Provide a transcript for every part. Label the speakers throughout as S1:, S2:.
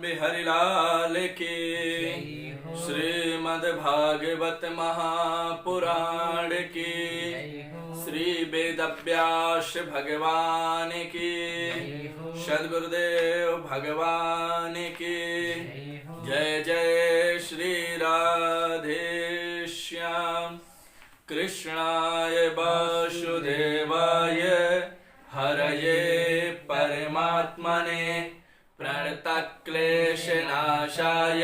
S1: बिहारी लाल की। श्रीमद् भागवत महापुराण की। श्री वेद व्यास भगवान की। सद्गुरुदेव भगवान की जय। जय श्री राधे श्याम। कृष्णाय वासुदेवाय हरये परमात्मने प्रणतक्लेशनाशाय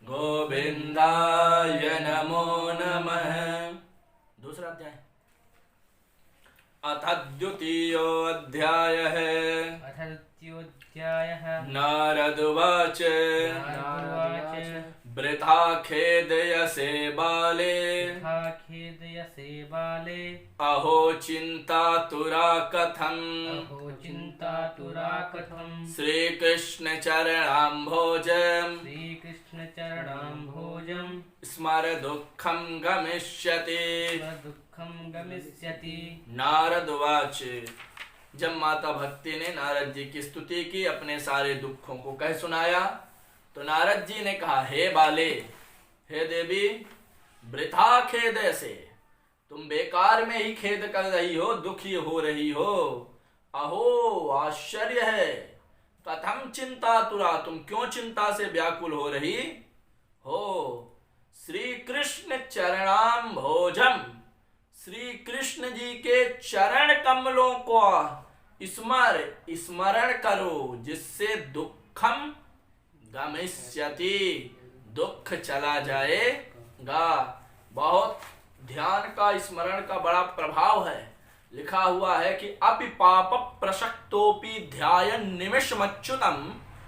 S1: गोविंदाय नमो नमः। दूसरा अध्याय। अथ द्वितीयोऽध्यायः। नारद उवाच वृथा खेदयसे बाले। अहो चिन्तातुरा कथम्। श्रीकृष्ण चरणाम्भोजम्। स्मर दुःखं गमिष्यति। नारद उवाच। जब माता भक्ति ने नारद जी की स्तुति की, अपने सारे दुखों को कह सुनाया, तो नारद जी ने कहा, हे बाले, हे देवी, वृथा खेद से, तुम बेकार में ही खेद कर रही हो, दुखी हो रही हो। अहो आश्चर्य है। कथम चिंता तुरा, तुम क्यों चिंता से व्याकुल हो रही हो। श्री कृष्ण चरणाम भोजम, श्री कृष्ण जी के चरण कमलों को स्मरण करो, जिससे दुखम गमिष्यति, दुख चला जाएगा। बहुत ध्यान का, स्मरण का बड़ा प्रभाव है। लिखा हुआ है कि अपि पाप प्रशक्तोपि ध्यायन् निमिषमच्युतम्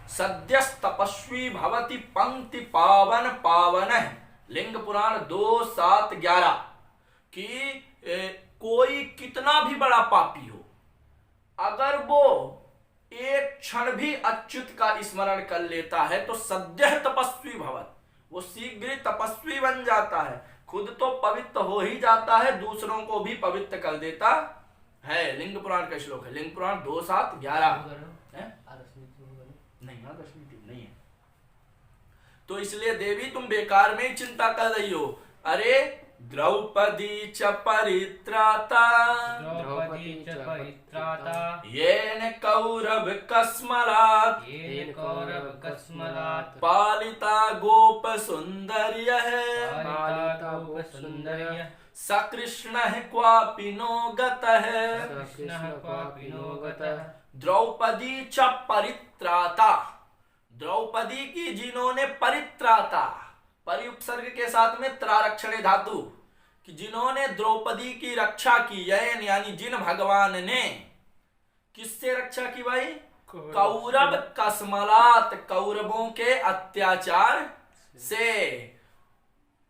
S1: सद्यस् तपस्वी भवति पंक्ति पावन पावनः। लिंग पुराण 2:7-11 कि कोई कितना भी बड़ा पापी हो, अगर वो एक क्षण भी अच्युत का स्मरण कर लेता है तो सद्य तपस्वी भवत, वो शीघ्र तपस्वी बन जाता है। खुद तो पवित्र हो ही जाता है, दूसरों को भी पवित्र कर देता है। लिंग पुराण का श्लोक है, लिंग पुराण 2:7-11 नहीं है। तो इसलिए देवी तुम बेकार में चिंता कर रही हो। अरे द्रौपदी च परित्राता येन कौरव कस्मलात् पालिता गोप सुंदर्यः सकृष्णः क्वापि नो गतः। द्रौपदी च परित्राता, द्रौपदी की जिन्होंने परित्राता, परि उपसर्ग के साथ में त्रारक्षणे धातु, कि जिन्होंने द्रौपदी की रक्षा की, यानी जिन भगवान ने किससे रक्षा की भाई, कौरव कस्मलात, कौरवों के अत्याचार से।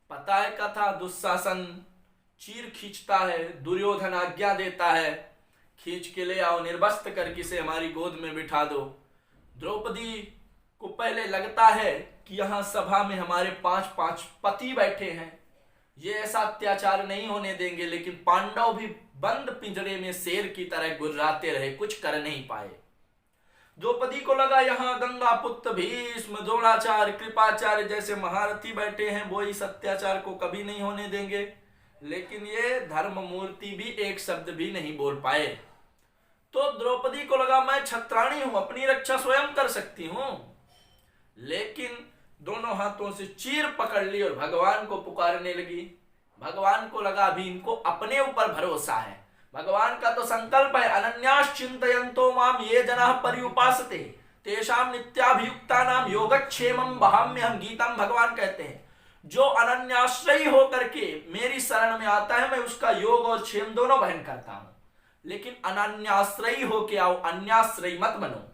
S1: पता है कथा, दुशासन चीर खींचता है, दुर्योधन आज्ञा देता है, खींच के ले आओ, निर्वस्त्र करके से हमारी गोद में बिठा दो। द्रौपदी को पहले लगता है कि यहाँ सभा में हमारे 5 पति बैठे हैं, ये ऐसा अत्याचार नहीं होने देंगे। लेकिन पांडव भी बंद पिंजरे में शेर की तरह गुर्राते रहे, कुछ कर नहीं पाए। द्रौपदी को लगा यहाँ गंगा पुत्र भीष्म, द्रोणाचार्य, कृपाचार्य जैसे महारथी बैठे हैं, वो इस अत्याचार को कभी नहीं होने देंगे। लेकिन ये धर्म मूर्ति भी एक शब्द भी नहीं बोल पाए। तो द्रौपदी को लगा मैं छत्राणी हूं, अपनी रक्षा स्वयं कर सकती हूं। लेकिन दोनों हाथों से चीर पकड़ ली और भगवान को पुकारने लगी। भगवान को लगा अभी इनको अपने ऊपर भरोसा है। भगवान का तो संकल्प है, अनन्यास चिंतयन्तो माम ये जनाः पर्युपासते तेषां नित्याभियुक्तानां योगक्षेमं वहाम्यहम्। गीता में भगवान कहते हैं, जो अनन्याश्रयी होकर के मेरी शरण में आता है, मैं उसका योग और क्षेम दोनों वहन करता हूं। लेकिन अनन्याश्रयी होके आओ, अन्याश्रयी मत बनो।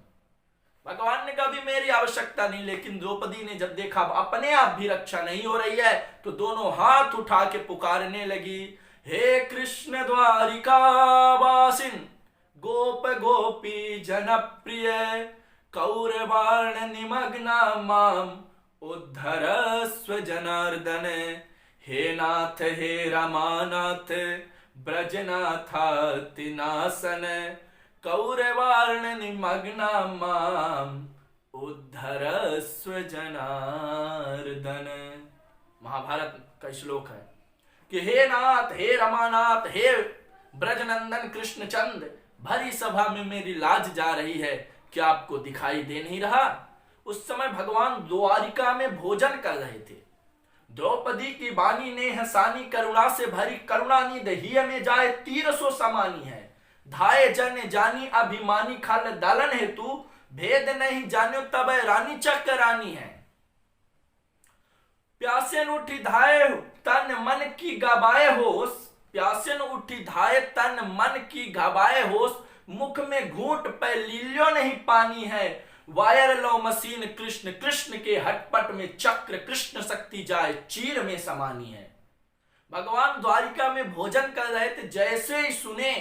S1: भगवान ने कहा भी मेरी आवश्यकता नहीं। लेकिन द्रौपदी ने जब देखा अपने आप भी रक्षा नहीं हो रही है, तो दोनों हाथ उठा के पुकारने लगी, हे कृष्ण द्वारिका वासिन गोप गोपी जनप्रिय कौरवार्ण निमग्ना माम उद्धरस्व जनार्दन। हे नाथ हे रमानाथ ब्रजनाथातिनासन कौरवार्ण निमग्ना माम उद्धरस्व जनार्दन। महाभारत का श्लोक है कि हे नाथ, हे रमानाथ, हे ब्रजनंदन कृष्णचंद, भरी सभा में मेरी लाज जा रही है, क्या आपको दिखाई दे नहीं रहा? उस समय भगवान द्वारिका में भोजन कर रहे थे। द्रौपदी की बानी ने हसानी करुणा से भरी, करुणा निध हिय में जाए तीर सो समानी है। धाये जन जानी अभिमानी, खल दालन हेतु भेद नहीं जान्यो तब रानी चक्र रानी है। प्यासेन उठी धाये तन मन की गबाए होश, प्यासेन उठी धाये तन मन की गबाए होश, मुख में घूंट पे लीलियो नहीं पानी है। वायर लो मशीन कृष्ण, कृष्ण के हटपट में चक्र, कृष्ण शक्ति जाए चीर में समानी है। भगवान द्वारिका में भोजन कर रहे थे, जैसे ही सुने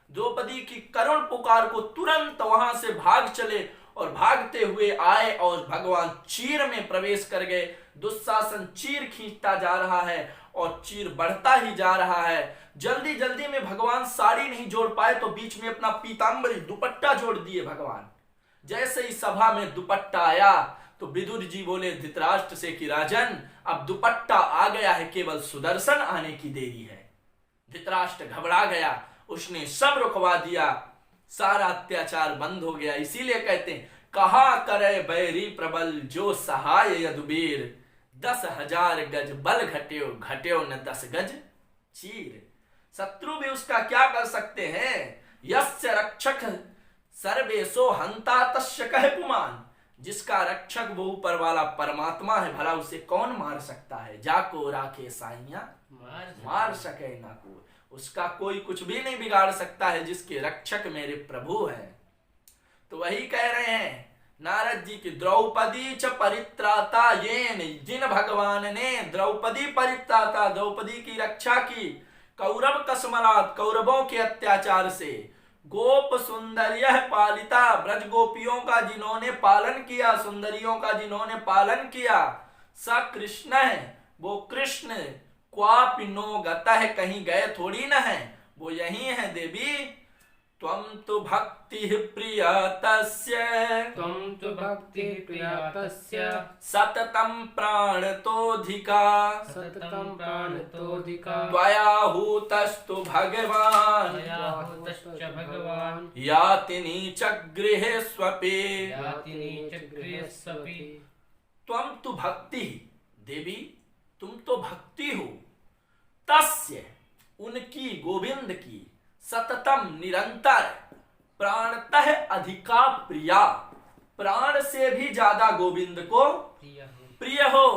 S1: द्रौपदी की करुण पुकार को तुरंत वहां से भाग चले और भागते हुए आए और भगवान चीर में प्रवेश कर गए। दुशासन चीर खींचता जा रहा है और चीर बढ़ता ही जा रहा है। जल्दी जल्दी में भगवान साड़ी नहीं जोड़ पाए तो बीच में अपना पीतांबरी दुपट्टा जोड़ दिए भगवान। जैसे ही सभा में दुपट्टा आया तो विदुर जी बोले धृतराष्ट्र से कि राजन, अब दुपट्टा आ गया है, केवल सुदर्शन आने की देरी है। धृतराष्ट्र घबरा गया, उसने सब रुकवा दिया, सारा अत्याचार बंद हो गया। इसीलिए कहते हैं कहा करे बैरी प्रबल, जो सहाय यदुबीर, 10,000 गज बल घट्यो, घट्यो न 10 गज चीर। शत्रु भी उसका क्या कर सकते हैं? यस्य रक्षक सर्वेशो हंता तस्य कह पुमान। जिसका रक्षक वो ऊपर वाला परमात्मा है, भला उसे कौन मार सकता है? जाको राखे साइया मार सके ना को। उसका कोई कुछ भी नहीं बिगाड़ सकता है, जिसके रक्षक मेरे प्रभु हैं। तो वही कह रहे हैं नारद जी की द्रौपदी च परित्राता येन, जिन भगवान ने द्रौपदी परित्राता, द्रौपदी की रक्षा की, कौरव कसमरात, कौरवों के अत्याचार से, गोप सुंदर्य पालिता, ब्रज गोपियों का जिन्होंने पालन किया, सुंदरियों का जिन्होंने पालन किया, स कृष्ण है, वो कृष्ण, क्वापि नो गता है, कहीं गए थोड़ी न है, वो यही है देवी। त्वं तु भक्ति प्रिया तस्य,
S2: त्वं तु भक्ति प्रिया तस्य,
S1: सततं प्राणतोऽधिका,
S2: सततं प्राणतोऽधिका,
S1: त्वया हूतस्तु भगवान्,
S2: त्वया हूतश्च भगवान्,
S1: याति नीचगृहेष्वपि,
S2: याति नीचगृहेष्वपि।
S1: त्वं तु भक्ति, देवी तुम तो भक्ति हो, तस्य उनकी, गोविंद की, सततम निरंतर, प्राणतः अधिका प्रिया, प्राण से भी ज्यादा गोविंद को प्रिय हो।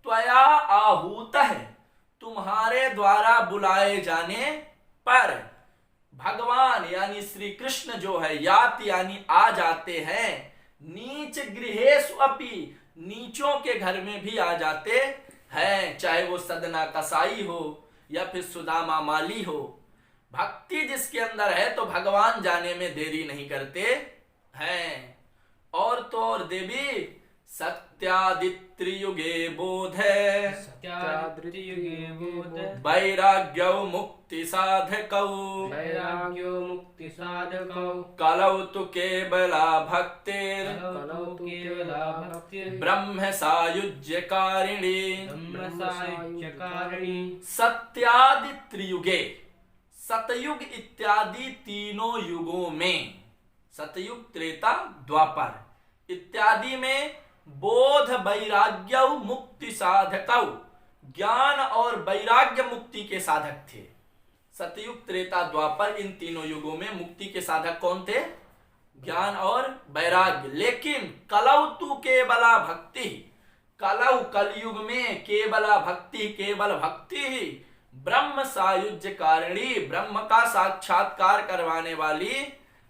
S1: त्वया आहूत है, तुम्हारे द्वारा बुलाए जाने पर, भगवान यानी श्री कृष्ण जो है, यात यानी आ जाते हैं, नीच गृहेषु अपि, नीचों के घर में भी आ जाते हैं, चाहे वो सदना कसाई हो या फिर सुदामा माली हो। भक्ति जिसके अंदर है तो भगवान जाने में देरी नहीं करते हैं। और तो और देवी, सत्यादित्रियुगे बोधे,
S2: सत्यादित्रियुगे बोधे,
S1: वैराग्यौ मुक्ति साधकौ,
S2: वैराग्यो मुक्ति साधकौ,
S1: कलौ तु केवला भक्तिर्,
S2: कलौ तु केवला भक्तिर्,
S1: ब्रह्म सायुज्यकारिणी,
S2: ब्रह्म सायुज्यकारिणी।
S1: सत्यादि त्रियुगे, सतयुग इत्यादि तीनों युगों में, सतयुग त्रेता द्वापर इत्यादि में, बोध वैराग्य मुक्ति साधकौ, ज्ञान और वैराग्य मुक्ति के साधक थे। सतयुग त्रेता द्वापर इन तीनों युगों में मुक्ति के साधक कौन थे? ज्ञान और वैराग्य। लेकिन कलौ तु केवला भक्ति, कलौ कलयुग में केवला भक्ति, केवल भक्ति ही ब्रह्म सायुज्य कारिणी, ब्रह्म का साक्षात्कार करवाने वाली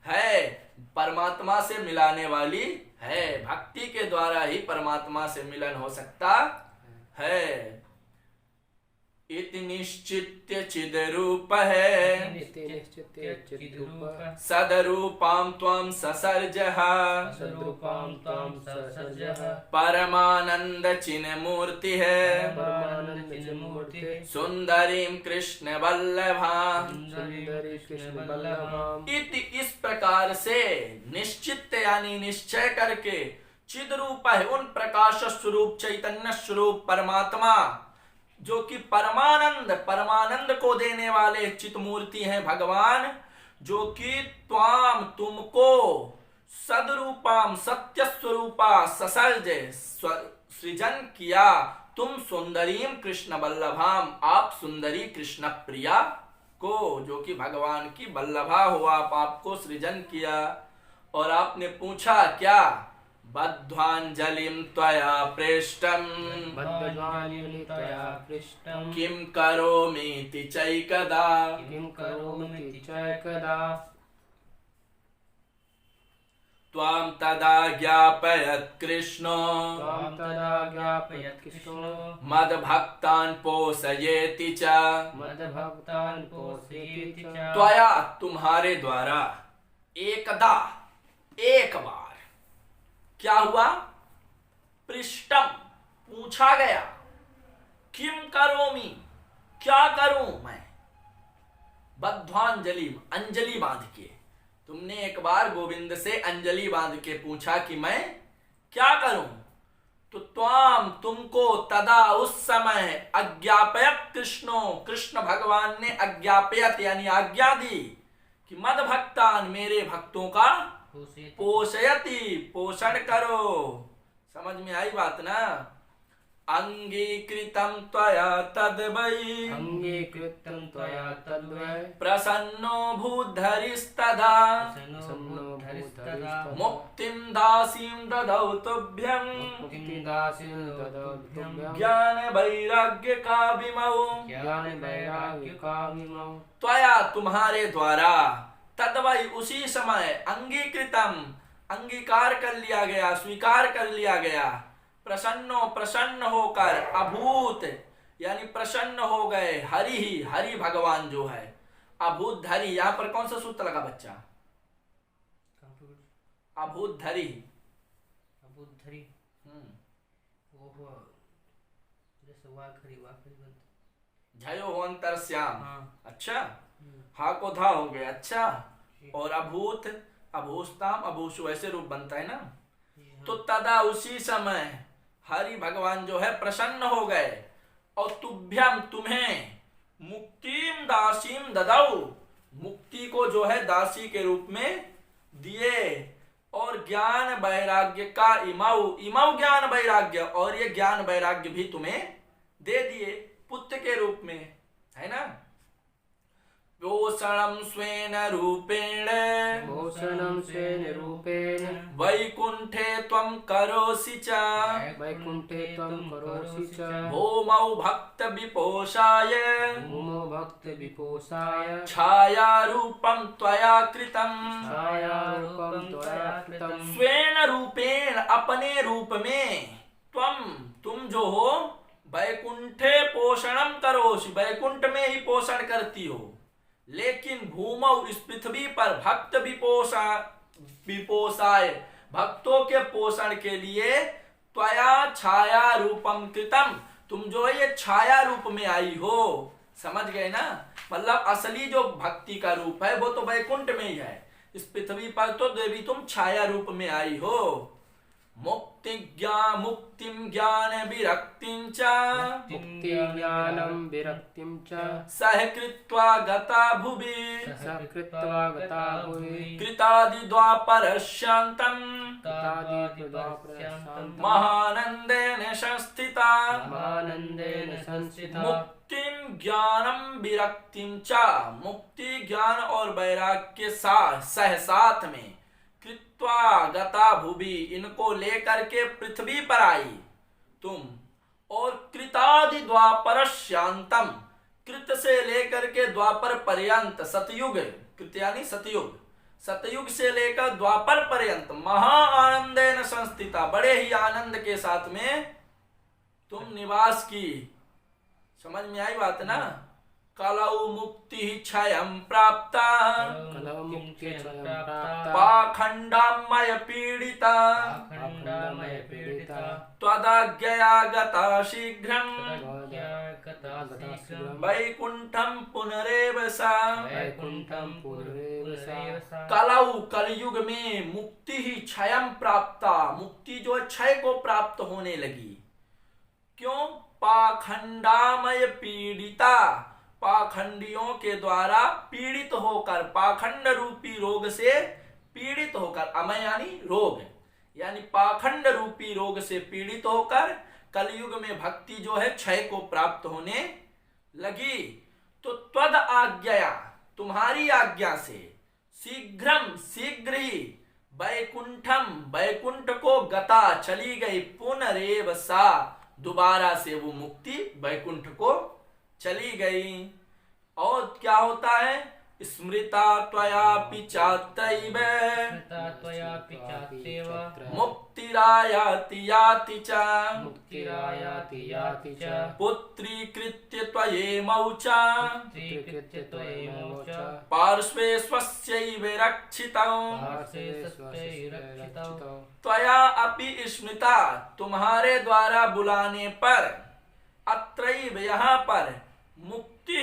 S1: है, परमात्मा से मिलाने वाली है। भक्ति के द्वारा ही परमात्मा से मिलन हो सकता है। इति निश्चित्य चिद्रूप है, सदरूपां त्वं ससर्जः,
S2: सदरूपां त्वं ससर्जः,
S1: परमानंद चिन्ह मूर्ति है,
S2: परमानंद चिन्मूर्ति,
S1: सुंदरीं कृष्ण वल्लभां,
S2: सुंदरी कृष्ण वल्लभां।
S1: इति इस प्रकार से निश्चित यानी निश्चय करके, चिद रूप है, उन प्रकाश स्वरूप चैतन्य स्वरूप परमात्मा जो कि परमानंद को देने वाले चित मूर्ति हैं भगवान, जो कि त्वाम तुमको सदरूपाम सत्य स्वरूपा ससर्ज सृजन किया, तुम सुंदरीम कृष्ण वल्लभाम, आप सुंदरी कृष्ण प्रिया को, जो कि भगवान की वल्लभा हो, आपको सृजन किया। और आपने पूछा क्या? बद्ध्वांजलिम त्वया पृष्टम
S2: बद्ध्वांजलिं त्वया पृष्टं
S1: किम करोमीति चैकदा,
S2: किं करोमीति चैकदा,
S1: त्वां तदा ज्ञापयत् कृष्णो
S2: त्वां तदा ज्ञापयत् कृष्णो
S1: मद्भक्तान् पोषयेति च,
S2: मद्भक्तान् पोषयेति च,
S1: त्वया तुम्हारे द्वारा, एकदा एक बार क्या हुआ? पृष्ठम पूछा गया, किम करोमी क्या करूं मैं, बद्ध्वांजलि अंजलि बांध के, तुमने एक बार गोविंद से अंजलि बांध के पूछा कि मैं क्या करूं, तो त्वाम तुमको तदा उस समय अज्ञापयत कृष्णो कृष्ण भगवान ने अज्ञापयत यानी आज्ञा दी कि मद भक्तान मेरे भक्तों का पोषयति पोषण करो। समझ में आई बात ना? अंगीकृतं त्वया तद्वै
S2: अंगीकृतं त्वया तद्वै
S1: प्रसन्नो भूधरिस्तदा
S2: प्रसन्नो भूधरिस्तदा
S1: मुक्तिं दासीं ददौ तुभ्यं
S2: मुक्तिं दासीं ददौ तुभ्यं
S1: ज्ञान वैराग्य का विमौ
S2: ज्ञान वैराग्य का विमौ
S1: त्वया तुम्हारे द्वारा तद्वै उसी समय अंगीकृतम अंगीकार कर लिया गया, स्वीकार कर लिया गया, प्रसन्नो प्रसन्न होकर, अभूत यानी प्रसन्न हो गए, हरि ही हरि भगवान जो है अभूत धरी, यहां पर कौन सा सूत्र लगा बच्चा? अभूत धरी
S2: अबुद्धरी ओहो जैसे वाखरी बनता
S1: झयो हो अंतर श्याम।
S2: हाँ।
S1: अच्छा हा को धा हो गया। अच्छा और अभूत अभूस्ताम अभूषु ऐसे रूप बनता है ना। तो तदा उसी समय हरि भगवान जो है प्रसन्न हो गए और तुभ्यम तुम्हें मुक्तिम दासीम ददाऊ मुक्ति को जो है दासी के रूप में दिए और ज्ञान वैराग्य का इमाऊ इमाऊ ज्ञान वैराग्य और ये ज्ञान वैराग्य भी तुम्हें दे दिए पुत्र के रूप में, है ना। पोषणं स्वेन रूपेण
S2: पोषणं स्वेन रूपेण
S1: वैकुंठे त्वं करोसि च
S2: वैकुंठे त्वं करोसि च
S1: भूमौ भक्त विपोषाय
S2: भूमो भक्त विपोषाय
S1: छायारूपं त्वया कृतं
S2: छायारूपं त्वया कृतं
S1: स्वेन रूपेण अपने रूप में तुम जो हो वैकुंठे पोषणम करोसि वैकुंठ में ही पोषण करती हो, लेकिन भूमौ इस पृथ्वी पर भक्त विपोषाय भक्तों के पोषण के लिए त्वया छाया रूपम कृतम तुम जो है ये छाया रूप में आई हो। समझ गए ना? मतलब असली जो भक्ति का रूप है वो तो वैकुंठ में ही है, इस पृथ्वी पर तो देवी तुम छाया रूप में आई हो। मुक्तिं ज्ञान विरक्तिं च
S2: मुक्ति ज्ञानं विरक्तिं च
S1: सहकृत्वा गता भुवि
S2: सकृत्वा गता भुवि
S1: कृतादि द्वापरस्यान्तं
S2: तादिद्वापरस्यान्तं
S1: महानन्देन संस्थिता
S2: महानन्देन संस्थिता
S1: मुक्तिं ज्ञानं विरक्तिं च मुक्ति ज्ञान और वैराग्य के सह साथ में कृत्वा गता भुवि इनको लेकर के पृथ्वी पर आई तुम और कृतादि द्वापरस्यान्तं कृत से लेकर के द्वापर पर्यंत सतयुग कृत यानी सतयुग सतयुग से लेकर द्वापर पर्यंत महा आनंदेन संस्थिता बड़े ही आनंद के साथ में तुम निवास की। समझ में आई बात ना? कलौ मुक्ति क्षयं प्राप्ता
S2: कलौ मुक्ति क्षयं प्राप्ता
S1: पाखंडमय पीड़िता
S2: पाखंडमय पीडिता
S1: त्वदाज्ञया गता शीघ्रं
S2: गता शीघ्रं
S1: वैकुंठं पुनरेव सा।
S2: वैकुंठं पुनरेव सा।
S1: कलौ कलयुग में मुक्ति ही क्षयं प्राप्ता, मुक्ति जो है क्षय को प्राप्त होने लगी। क्यों? पाखंडामय पीड़िता, पाखंडियों के द्वारा पीड़ित होकर, पाखंड रूपी रोग से पीड़ित होकर, अमय यानी रोग, यानी पाखंड रूपी रोग से पीड़ित होकर कलयुग में भक्ति जो है क्षय को प्राप्त होने लगी। तो त्वद आज्ञया, तुम्हारी आज्ञा से, शीघ्रम शीघ्र ही, वैकुंठम वैकुंठ को गता चली गई, पुनरेव सा दोबारा से वो मुक्ति वैकुंठ को चली गई। और क्या होता है? स्मृता त्वयापि चात्रैव मुक्तिरायाति याति च
S2: मुक्तिरायाति याति च
S1: पुत्रीकृत्य त्वयेमौ च पार्श्वे स्वस्यैव रक्षितौ त्वया अपि स्मृता, तुम्हारे द्वारा बुलाने पर, अत्रैव यहाँ पर, मुक्ति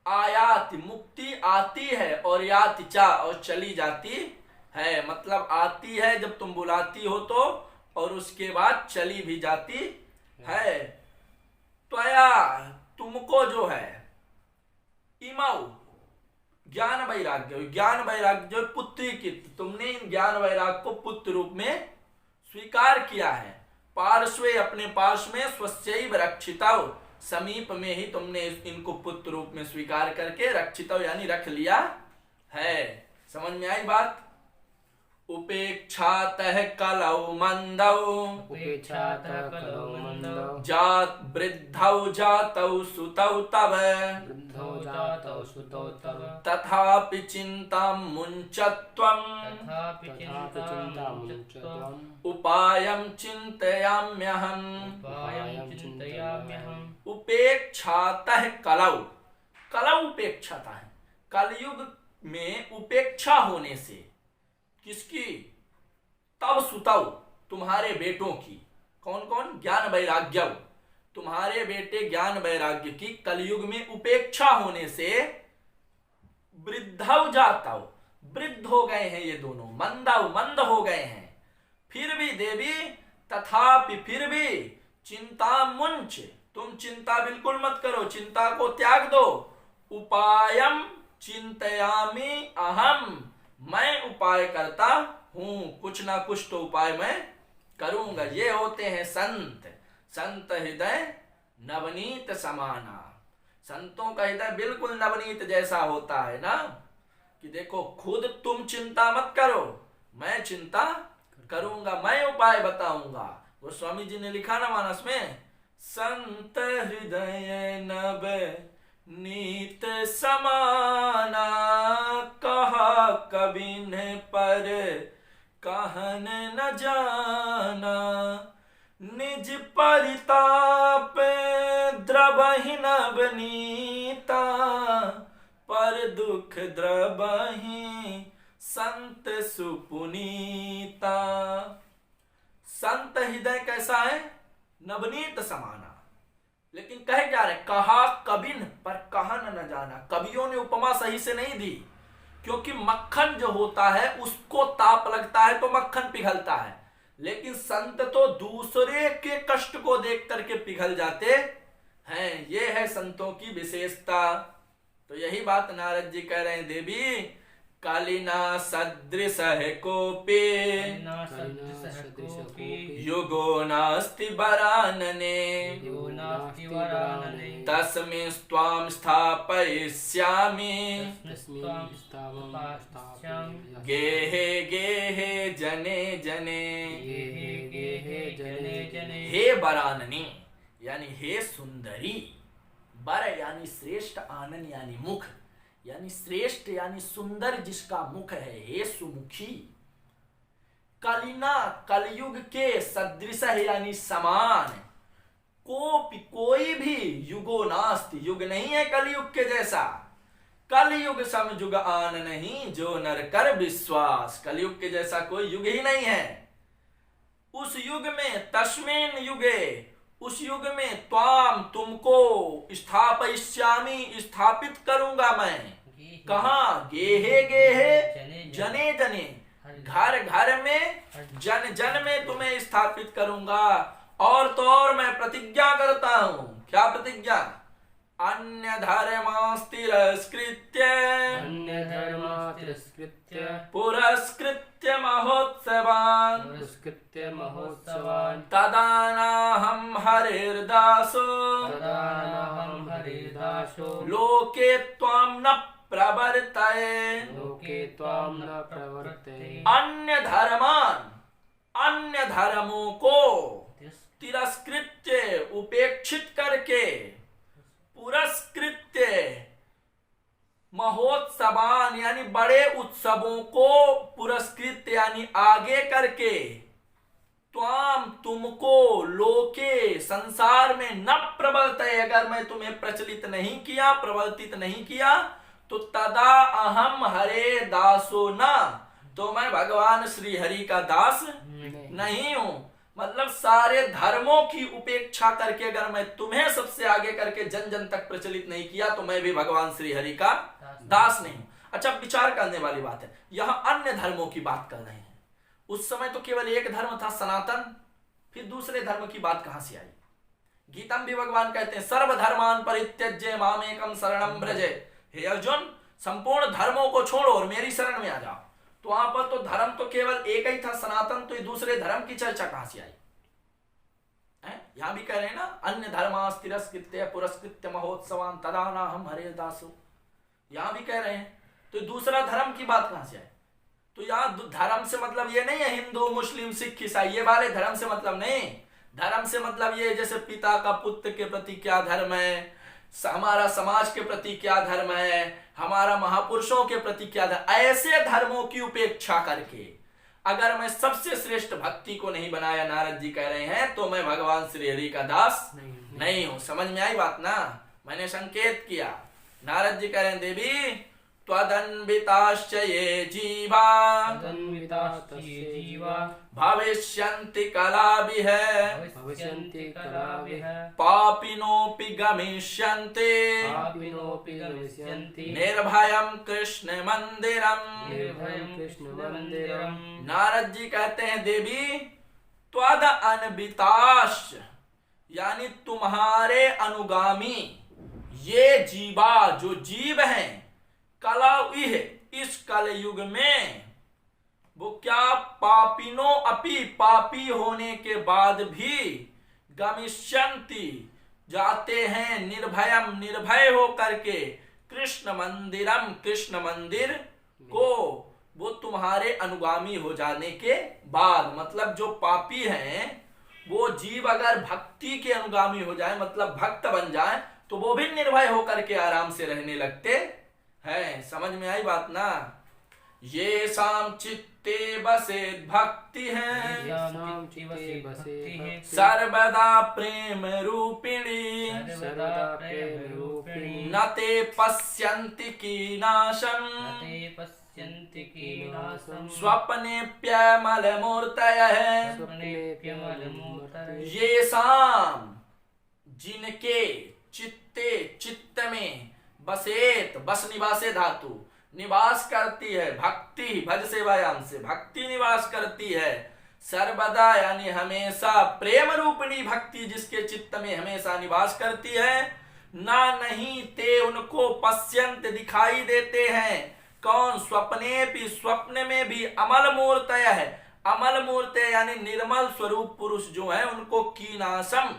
S1: आयाति, मुक्ति आती है, और याति चा, और चली जाती है। मतलब आती है जब तुम बुलाती हो तो, और उसके बाद चली भी जाती है। त्वया, तुमको जो है, इमौ ज्ञान वैराग्य, ज्ञान वैराग्य जो पुत्री की, तुमने इन ज्ञान वैराग्य को पुत्र रूप में स्वीकार किया है। पार्श्वे, अपने पास में, स्वस्यैव रक्षितौ, समीप में ही तुमने इनको पुत्र रूप में स्वीकार करके रक्षितौ यानी रख लिया है। समझ में आई बात? उपेक्षातः कलौ मंदौ जात वृद्धौ जातौ सुतौ तव तथापि चिंतां मुञ्चत्वम् उपायं चिन्तयाम्यहम्। उपेक्षातः कलौ, कलौ उपेक्षाता है, कलयुग में उपेक्षा होने से, किसकी? तब सुतौ, तुम्हारे बेटों की। कौन कौन? ज्ञान वैराग्य, तुम्हारे बेटे ज्ञान वैराग्य की कलयुग में उपेक्षा होने से, वृद्धौ जातौ, वृद्ध हो गए हैं ये दोनों, मंदौ मंद हो गए हैं। फिर भी देवी, तथापि फिर भी, चिंता मुंच, तुम चिंता बिल्कुल मत करो, चिंता को त्याग दो। उपायम चिंतयामि अहम, मैं उपाय करता हूं, कुछ ना कुछ तो उपाय मैं करूंगा। ये होते हैं संत, संत हृदय नवनीत समाना। संतों का हृदय बिल्कुल नवनीत जैसा होता है ना, कि देखो खुद तुम चिंता मत करो, मैं चिंता करूंगा, मैं उपाय बताऊंगा। वो स्वामी जी ने लिखा ना मानस में, संत हृदय नव नीत समाना, कहा कबिन पर कहन न जाना, निज परिताप द्रवहि नवनीता, पर दुख द्रवहि संत सुपुनीता। संत हृदय कैसा है? नवनीत समाना। लेकिन कहे क्या रहे? कहा कबिन पर कहन न जाना। कवियों ने उपमा सही से नहीं दी, क्योंकि मक्खन जो होता है उसको ताप लगता है तो मक्खन पिघलता है, लेकिन संत तो दूसरे के कष्ट को देख करके पिघल जाते हैं। ये है संतों की विशेषता। तो यही बात नारद जी कह रहे हैं, देवी कालिना सदृश है कोपे युगो नास्ति वरानने, तस्मिन् त्वां स्थापयिष्यामि गेहे गेहे जने जने। हे वराननी यानी हे सुंदरी, वर यानी श्रेष्ठ, आनन यानी मुख, यानी श्रेष्ठ यानी सुंदर जिसका मुख है, हे सुमुखी। कलिना कलयुग के, सदृश यानी समान, कोपि कोई भी युगो नास्ति, युग नहीं है कलयुग के जैसा। कलयुग सम युग आन नहीं, जो नर कर विश्वास। कलयुग के जैसा कोई युग ही नहीं है। उस युग में तस्मिन युगे, उस युग में त्वाम तुमको स्थापयिष्यामि स्थापित करूंगा मैं। कहाँ? गेहे गेहे जने जने, घर घर में जन जन में तुम्हें स्थापित करूंगा। और तो और मैं प्रतिज्ञा करता हूं। क्या प्रतिज्ञा? अन्य धर्मास्तिरस्कृत्य,
S2: अन्य धर्मातिरस्कृत्य
S1: पुरस्कृत्य महोत्सवान्,
S2: पुरस्कृत्य महोत्सवान्
S1: तदानाहं हरिर्दासो,
S2: तदानाहं हरिदासो
S1: लोके त्वां न प्रवर्तये।
S2: लोके त्वां न प्रवर्तये।
S1: अन्य धर्मान, अन्य धर्मों को तिरस्कृत्य उपेक्षित करके, पुरस्कृत्य महोत्सवान यानी बड़े उत्सवों को पुरस्कृत यानी आगे करके, त्वाम तुमको, लोके संसार में न प्रवर्तये अगर मैं तुम्हें प्रचलित नहीं किया, प्रवर्तित नहीं किया, तो तदा अहम हरे दासो न, तो मैं भगवान श्री हरि का दास नहीं हूं। मतलब सारे धर्मों की उपेक्षा करके अगर मैं तुम्हें सबसे आगे करके जन जन तक प्रचलित नहीं किया, तो मैं भी भगवान श्री हरि का दास नहीं हूं। अच्छा, विचार करने वाली बात है, यहां अन्य धर्मों की बात कर रहे हैं। उस समय तो केवल एक धर्म था सनातन, फिर दूसरे धर्म की बात कहां से आई? गीता में भी भगवान कहते हैं सर्वधर्मान परित्यज्य मामेकम शरणं व्रज। हे अर्जुन, संपूर्ण धर्मों को छोड़ो और मेरी शरण में आ जाओ। तो वहां पर तो धर्म तो केवल एक ही था सनातन, तो ये दूसरे धर्म की चर्चा कहां से आई? यहां भी कह रहे हैं ना, अन्य धर्मास्तिरस्कृत्य पुरस्कृत्य महोत्सवान् तदानाहं हरिर्दासो। यहां भी कह रहे हैं, तो दूसरा धर्म की बात कहां से आई? तो यहाँ धर्म से मतलब ये नहीं है हिंदू मुस्लिम सिख ईसाई ये वाले धर्म से मतलब नहीं। धर्म से मतलब ये जैसे पिता का पुत्र के प्रति क्या धर्म है, हमारा समाज के प्रति क्या धर्म है, हमारा महापुरुषों के प्रति क्या धर्म, ऐसे धर्मों की उपेक्षा करके अगर मैं सबसे श्रेष्ठ भक्ति को नहीं बनाया, नारद जी कह रहे हैं, तो मैं भगवान श्री हरि का दास नहीं हूं। समझ में आई बात ना? मैंने संकेत किया। नारद जी कह रहे हैं देवी त्वदन्विताश्च ये जीवा,
S2: तदन्विताश्च ये जीवा
S1: भविष्यन्ति कलाभिः,
S2: भविष्यन्ति कलाभिः
S1: पापिनोऽपि गमिष्यन्ति,
S2: पापिनोऽपि गमिष्यन्ति
S1: निर्भयं कृष्ण मंदिरम।
S2: निर्भयं कृष्णमन्दिरम्।
S1: नारद जी कहते हैं देवी त्वदन्विताश्च यानी तुम्हारे अनुगामी, ये जीवा जो जीव हैं, कला इस कल युग में वो क्या पापिनो अपि पापी होने के बाद भी गमिष्यन्ति जाते हैं, निर्भयम निर्भय हो करके, कृष्ण मंदिरम कृष्ण मंदिर को, वो तुम्हारे अनुगामी हो जाने के बाद। मतलब जो पापी हैं वो जीव अगर भक्ति के अनुगामी हो जाए, मतलब भक्त बन जाए, तो वो भी निर्भय होकर के आराम से रहने लगते हैं। समझ में आई बात ना? ये शाम चित्ते बसेत भक्ति है, सर्वदा प्रेम रूपिणी, न ते पश्यन्ति कीनाशम, स्वप्नेऽप्यमलमूर्तयः, ये शाम जिनके चित्ते चित्त में बसेत, बस निवासे धातु, निवास करती है भक्ति, भज सेवायाम से भक्ति निवास करती है, सर्वदा यानी हमेशा, प्रेम रूपिणी भक्ति जिसके चित्त में हमेशा निवास करती है, ना नहीं ते उनको पश्यंत दिखाई देते हैं। कौन? स्वप्ने भी, स्वप्न में भी, अमल मूर्तय है, अमल मूर्तय यानी निर्मल स्वरूप पुरुष जो है उनको कीनाशम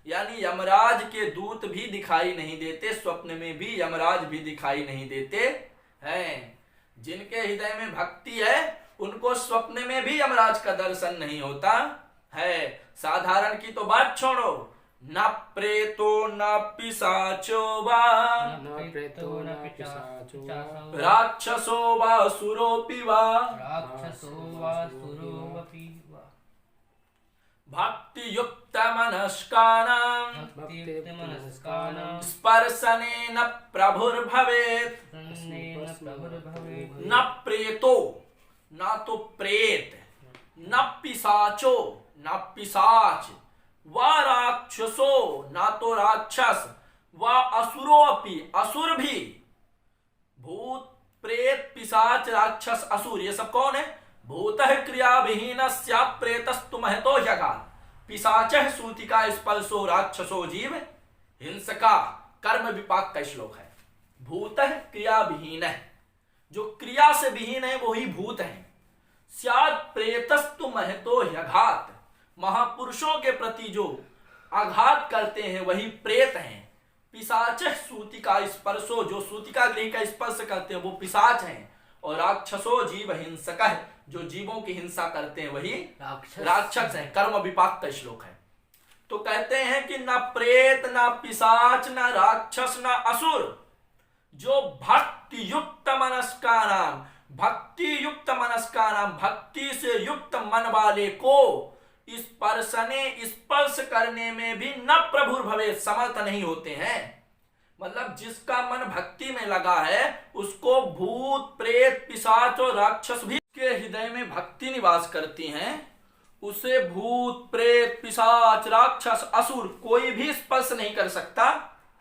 S1: यानी यमराज के दूत भी दिखाई नहीं देते, स्वप्न में भी यमराज भी दिखाई नहीं देते हैं। जिनके हृदय में भक्ति है उनको स्वप्न में भी यमराज का दर्शन नहीं होता है। साधारण की तो बात छोड़ो, न प्रेतो न पिशाचो वा,
S2: न प्रेतो न पिशाचो
S1: राक्षसो वा सुरोपि वा,
S2: राक्षसो वा सुरोऽपि वा,
S1: भक्ति युक्त भक्तियुक्तमनस्कानां
S2: भक्तियुक्तमनस्कानां
S1: स्पर्शनेन प्रभुर्भवेत् न प्रेतो ना तो प्रेत, न पिशाचो न पिशाच, व राक्षसो ना तो राक्षस, व असुरो अपि असुर भी। भूत प्रेत पिशाच राक्षस असुर ये सब कौन है? भूतः क्रिया विहीन स्यात् प्रेतस्तु महतो ह्यगात्, पिशाचः सूतिका स्पर्शो राक्षसो जीव हिंसका, कर्म विपाक का श्लोक है। भूतः क्रिया विहीन है, जो क्रिया से विहीन है वही भूत है। स्यात् प्रेतस्तु महतो ह्यघात, महापुरुषों के प्रति जो आघात करते हैं वही प्रेत हैं। पिशाचः सूतिका स्पर्शो, जो सूतिका गृह का स्पर्श करते हैं वो पिशाच हैं। और राक्षसो जीव हिंसकः, जो जीवों की हिंसा करते हैं वही राक्षस हैं। कर्म विपाक का श्लोक है। तो कहते हैं कि न प्रेत न पिशाच न राक्षस न असुर, जो भक्ति युक्त मनस्कानाम, भक्ति युक्त मनस्कानाम, भक्ति से युक्त मन वाले को स्पर्श करने में भी न प्रभुर भवे, समर्थ नहीं होते हैं। मतलब जिसका मन भक्ति में लगा है उसको भूत प्रेत पिशाच और राक्षस भी के हृदय में भक्ति निवास करती हैं, उसे भूत प्रेत पिशाच राक्षस असुर कोई भी स्पर्श नहीं कर सकता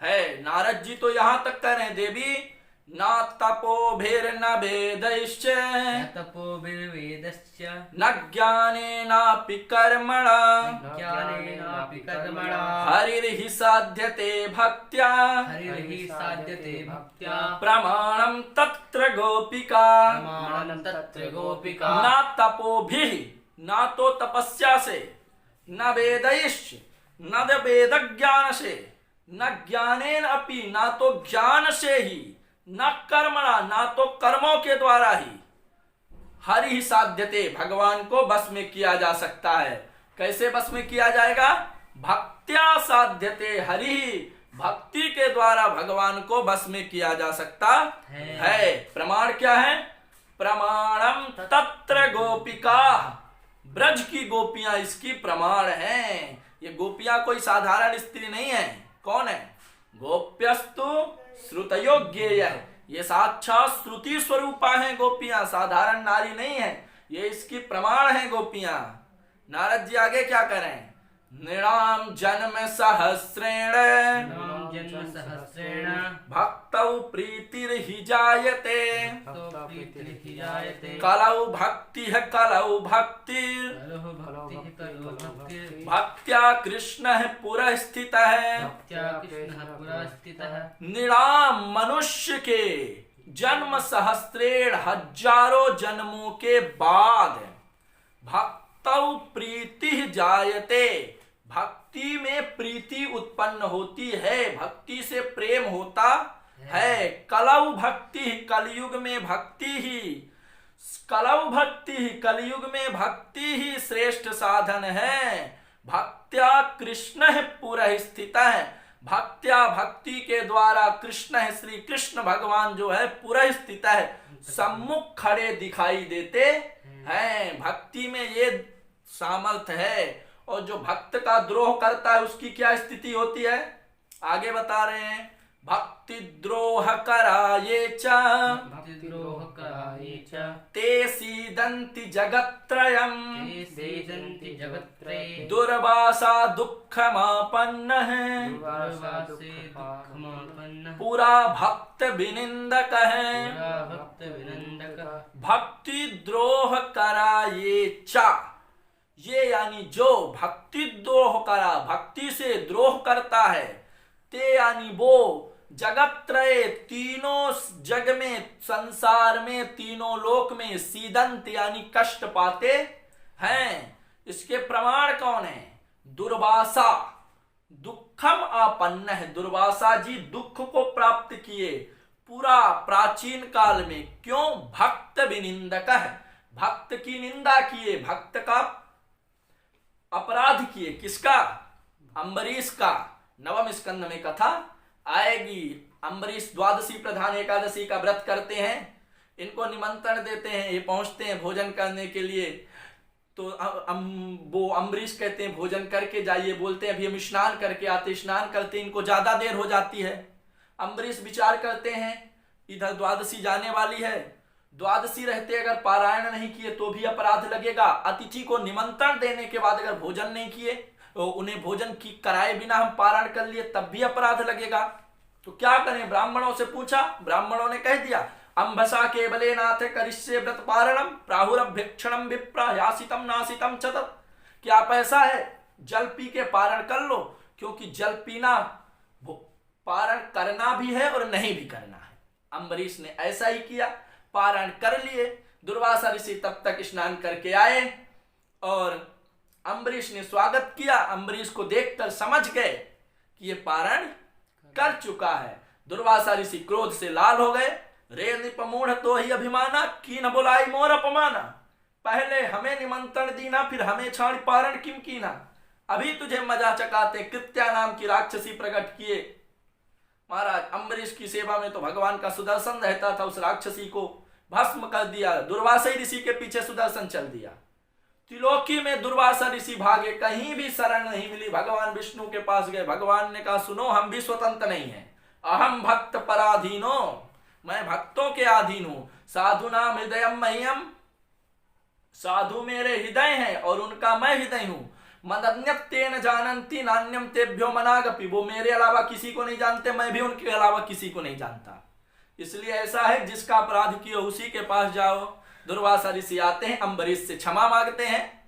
S1: है। नारद जी तो यहां तक कह रहे हैं, देवी न तपोभिर्न वेदैश्च न ज्ञानेनापि कर्मणा हरिर्हि साध्यते भक्त्या प्रमाणं तत्र गोपिका। न तपोभिः, न तो तपस्या से, न वेदैश्च, न वेद ज्ञान से, न ज्ञानेन अपि, न तो ज्ञान से ही, न कर्मणा, न तो कर्मों के द्वारा ही हरि ही साध्यते, भगवान को बस में किया जा सकता है। कैसे बस में किया जाएगा? भक्त्या साध्यते हरि, भक्ति के द्वारा भगवान को बस में किया जा सकता है। प्रमाण क्या है? प्रमाणम तत्र गोपिका, ब्रज की गोपियां इसकी प्रमाण हैं। ये गोपियां कोई साधारण स्त्री नहीं है। कौन है? गोप्यस्तु श्रुतयोग्येय, ये साक्षात श्रुति स्वरूपा है गोपियां, साधारण नारी नहीं है। ये इसकी प्रमाण है गोपियां। नारद जी आगे क्या करें? नृणाम जन्म सहस्रेण भक्तौ प्रीतिर्हि जायते, कलौ भक्तिः कलौ भक्तिर् भक्त्या कृष्णः पुरः स्थितः। नृणाम मनुष्य के जन्म सहस्रेण, हजारों जन्मों के बाद भक्तौ प्रीति जायते, भक्ति में प्रीति उत्पन्न होती है, भक्ति से प्रेम होता है। कलौ भक्ति, कलयुग में भक्ति ही, कलौ भक्ति, कलयुग में भक्ति ही श्रेष्ठ साधन है। भक्त्या कृष्ण पुरः स्थित है, भक्त्या भक्ति के द्वारा कृष्ण है, श्री कृष्ण भगवान जो है पुरः स्थित है, सम्मुख खड़े दिखाई देते हैं। भक्ति में ये सामर्थ्य है। और जो भक्त का द्रोह करता है उसकी क्या स्थिति होती है? आगे बता रहे हैं, भक्ति द्रोह कराये च ते सीदन्ति जगत्त्रयम् दुर्वासा दुःखमापन्नः पुरा भक्त विनिंदकः। भक्ति द्रोह कराये च, ये यानी जो भक्ति द्रोह करा, भक्ति से द्रोह करता है, ते यानी वो जगत्त्रय, तीनों जग में, संसार में, तीनों लोक में, सीदंत यानी कष्ट पाते हैं। इसके प्रमाण कौन है? दुर्वासा दुखम आपन्न है, दुर्वासा जी दुख को प्राप्त किए पूरा प्राचीन काल में। क्यों? भक्त विनिंदक है, भक्त की निंदा किए, भक्त का अपराध किए। किसका? अम्बरीश का। नवम स्कंद में कथा आएगी। अम्बरीश द्वादशी प्रधान एकादशी का व्रत करते हैं, इनको निमंत्रण देते हैं, ये पहुंचते हैं भोजन करने के लिए। तो वो अम्बरीश कहते हैं भोजन करके जाइए, बोलते हैं अभी हम स्नान करके आते, स्नान करते इनको ज्यादा देर हो जाती है। अम्बरीश विचार करते हैं इधर द्वादशी जाने वाली है, द्वादशी रहते अगर पारायण नहीं किए तो भी अपराध लगेगा, अतिथि को निमंत्रण देने के बाद अगर भोजन नहीं किए तो उन्हें भोजन की कराए बिना हम पारायण कर लिए तब भी अपराध लगेगा। तो क्या करें, ब्राह्मणों से पूछा, ब्राह्मणों ने कह दिया अंबसा केवले नाथ करिष्ये व्रत पारणम प्राहुरभ्यक्षणम विप्रा यासितम नासितम चतत। कि आप ऐसा है जल पी के पारण कर लो, क्योंकि जल पीना वो पारण करना भी है और नहीं भी करना है। अम्बरीश ने ऐसा ही किया, पारण कर लिए। दुर्वासा ऋषि तब तक स्नान करके आए और अम्बरीश ने स्वागत किया। अम्बरीश को देखकर समझ गए कि ये पारण कर चुका है। दुर्वासा ऋषि क्रोध से लाल हो गए। रे निपमूढ़ तो ही अभिमाना की न बोलाई मोर अपमाना। पहले हमें निमंत्रण दीना, फिर हमें छाड़ पारण किम कीना। अभी तुझे मजा चकाते कृत्या नाम की राक्षसी प्रकट किए। महाराज अम्बरीश की सेवा में तो भगवान का सुदर्शन रहता था, उस राक्षसी को भस्म कर दिया। दुर्वासा ऋषि के पीछे सुदर्शन चल दिया। त्रिलोकी में दुर्वासा ऋषि भागे, कहीं भी शरण नहीं मिली। भगवान विष्णु के पास गए, भगवान ने कहा सुनो हम भी स्वतंत्र नहीं है, अहम भक्त पराधीनो, मैं भक्तों के अधीन हूं। साधु नाम हृदय मह्यम, साधु मेरे हृदय हैं और उनका मैं हृदय हूं। मदन्यत्तेन जानन्ति नान्यम तेभ्यो मनागपि, वो मेरे अलावा किसी को नहीं जानते, मैं भी उनके अलावा किसी को नहीं जानता। इसलिए ऐसा है जिसका अपराध किया उसी के पास जाओ। दुर्वासा ऋषि आते हैं, अम्बरीश से क्षमा मांगते हैं।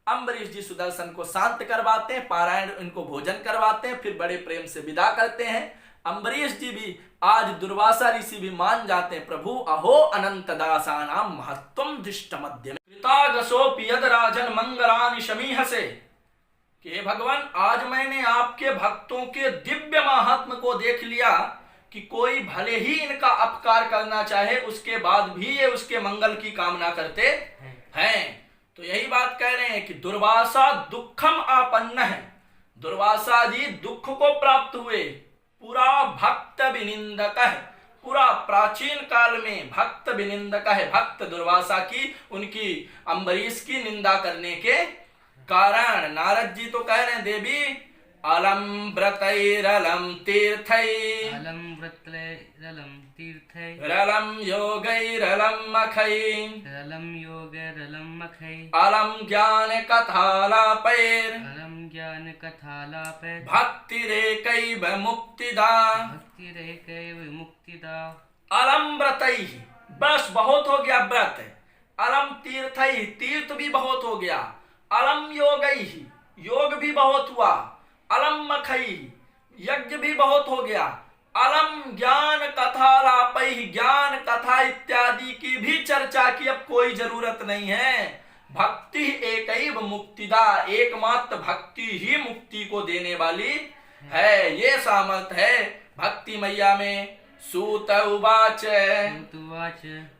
S1: अम्बरीश जी सुदर्शन को शांत करवाते हैं, पारायण इनको भोजन करवाते हैं, फिर बड़े प्रेम से विदा करते हैं। अम्बरीश जी भी आज दुर्वासा ऋषि भी मान जाते हैं, प्रभु अहो अनंत दासानाम महत्वम दृष्ट मध्य कृतागसोपि यद राजन मंगलानि शमीहसे। कि भगवान आज मैंने आपके भक्तों के दिव्य महात्म को देख लिया कि कोई भले ही इनका अपकार करना चाहे उसके बाद भी ये उसके मंगल की कामना करते हैं। तो यही बात कह रहे हैं कि दुर्वासा दुखम आपन्न है। दुर्वासा जी दुख को प्राप्त हुए, पूरा भक्त विनिंदक है। पूरा प्राचीन काल में भक्त विनिंदक है। भक्त दुर्वासा की उनकी अम्बरीश की निंदा करने के कारण नारद जी तो कह रहे हैं देवी अलम व्रतैरलम तीर्थै,
S2: अलम व्रतैरलम तीर्थै,
S1: रलम योगैरलम मखै,
S2: रलम योगैरलम मखै,
S1: अलम ज्ञान कथालापैर,
S2: अलम ज्ञान कथालापैर,
S1: भक्तिरेकैव मुक्तिदा,
S2: भक्तिरेकैव मुक्तिदा।
S1: अलम व्रतै, बस बहुत हो गया व्रत। अलम तीर्थै, तीर्थ भी बहुत हो गया। अलम योगै, योग भी बहुत हुआ। अलम मखई, यज्ञ भी बहुत हो गया। अलम ज्ञान कथालापै, ज्ञान कथा इत्यादि की भी चर्चा की अब कोई जरूरत नहीं है। भक्ति एकैव मुक्तिदा, एकमात्र भक्ति ही मुक्ति को देने वाली है। ये सामर्थ है भक्ति मैया में। सूत उवाच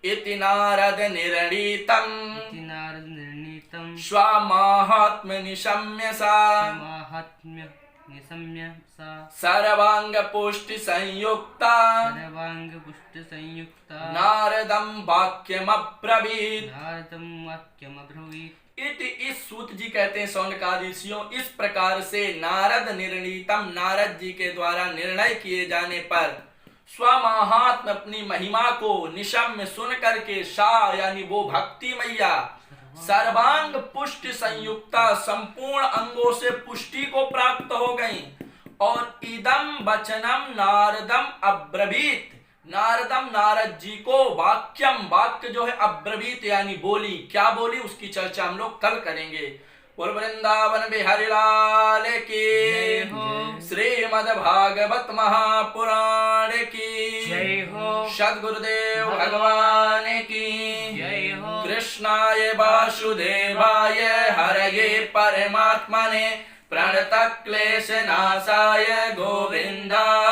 S1: इति नारद निर्णीतम्,
S2: इति नारद निर्णीतम्,
S1: स्वमाहात्म्य निशम्य सा,
S2: माहात्म्य निशम्य सा,
S1: सर्वांग पुष्टि संयुक्ता,
S2: सर्वांग पुष्टि संयुक्ता,
S1: नारदम वाक्यमब्रवीत्,
S2: नारदम वाक्यमब्रवीत्।
S1: इति, इस सूत जी कहते हैं सौनकादि ऋषियों, इस प्रकार से नारद निर्णीतम, नारद जी के द्वारा निर्णय किए जाने पर स्वमाहात्म, अपनी महिमा को निशम्य सुन करके, सा यानी वो भक्ति मैया, सर्वांग पुष्टि संयुक्ता, संपूर्ण अंगों से पुष्टि को प्राप्त हो गई। और इदम वचनम नारदम अब्रवीत, नारदम नारद जी को वाक्यम, वाक्य जो है अब्रवीत यानी बोली। क्या बोली उसकी चर्चा हम लोग कल करेंगे। बोल वृंदावन बिहारी लाल की, श्रीमद् भागवत महापुराण की
S2: जय हो,
S1: सद्गुरुदेव भगवान की
S2: जय हो।
S1: कृष्णाय वासुदेवाय हरये परमात्मने प्रणतक्लेशनाशाय गोविंदाय